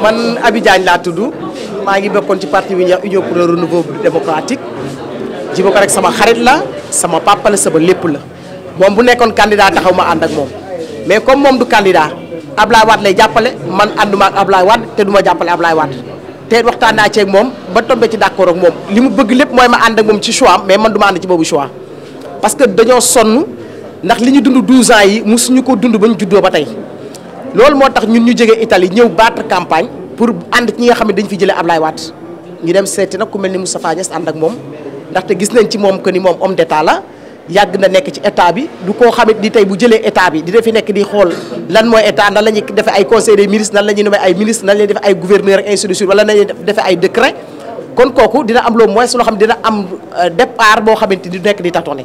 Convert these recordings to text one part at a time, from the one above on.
man Abi Diagne laa tudd maa ngi bokkoon ci parti bi ñuy wax Union pour le renouveau démocratique Djibo Ka rek sama xarit la sama papa la sama lépp la moom bu nekkoon candidat taxaw ma ànd ak moom mais comme moom du candidat Ablaye Wade lay jàppale man ànduma ak Ablaye Wade te du ma jàppale Ablaye Wade te waxtaan naa ci ak moom ba tombé ci d'accord ak moom li mu bëgg lépp mooy ma ànd ak moom ci choix mais man du ma ànd ci boobu choix parce que dañoo sonn ndax li ñu dund 12 ans yi mosuñu ko dund ba ñu juddoo ba tey loolu moo tax ñun ñu jógee Italie ñëw battre campagne pour ànd ci ñi nga xam ne dañu fi jëlee Ablaye Wade ñu dem seeti nag ku mel ni Moustapha Niasse ànd ak moom ndaxte gis nañ ci moom que ni moom homme d'état la yàgg na nekk ci état bi du koo xamit di tey bu jëlee état bi dina fi nekk di xool lan mooy état nan la ñuy defee ay conseil des ministres nan la ñuy nommé ay ministres nan la ñuy defee ay gouverneur ak ainsi de suite wala nan la ñuy defee ay décret kon kooku dina am loo moins loo xam ne dina am départ boo xamante ni du nekk di tâtonner.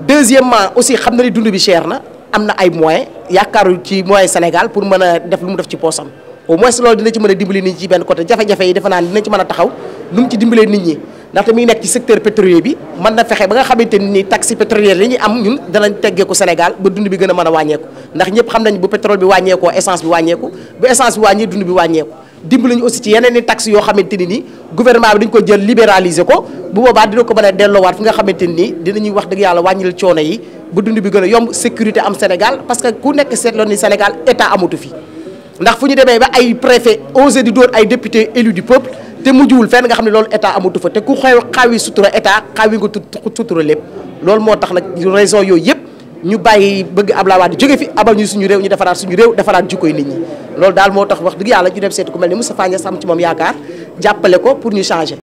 Deuxièmement aussi xam na ni dund bi cher na am na ay moyens yaakaaru ci moyens Sénégal pour mën a def lu mu def ci poosam au moins loolu dina ci mën a dimbali nit ñi ci benn côté jafe-jafe yi defe naa dina ci mën a taxaw lu mu ci dimbalee nit ñi ndaxte mi ngi nekk ci secteur pétrolier bi mën na fexe ba nga xamante ni taxe pétrolière yi ñu am ñun danañ teggeeku Sénégal ba dund bi gën a mën a wàññeeku ndax ñëpp xam nañ bu pétrole bi wàññeekoo essence bi wàññeeku bu essence bi wàññee dund bi wàññeeku dimbali ñu aussi ci yeneen i taxes yoo xamante ni nii gouvernement bi dañ ko jël libéraliser ko bu boobaa dina ko mën a delloowaat fi nga xamante ni dinañuy wax dëgg yàlla wàññil coono yi ba dund bi gën a yomb sécurité am Sénégal parce que ku nekk seetloon ni Sénégal état amatu fi ndax fu ñu demee ba ay préfet osé di dóor ay député élu du peuple te mujjuwul fenn nga xam ne loolu état amatu fa te ku xawi sutura état xawi nga sutura lépp loolu moo tax nag raison yooyu yëpp ñu bàyyi bëgg Ablaye Wade jóge fi abal ñu suñu réew ñu defaraat suñu réew defaraat jikkoy nit ñi loolu daal moo tax wax dëgg yàlla ñu dem seeti ku mel ni Moustapha Niasse am ci moom yaakaar jàppale ko pour ñu changer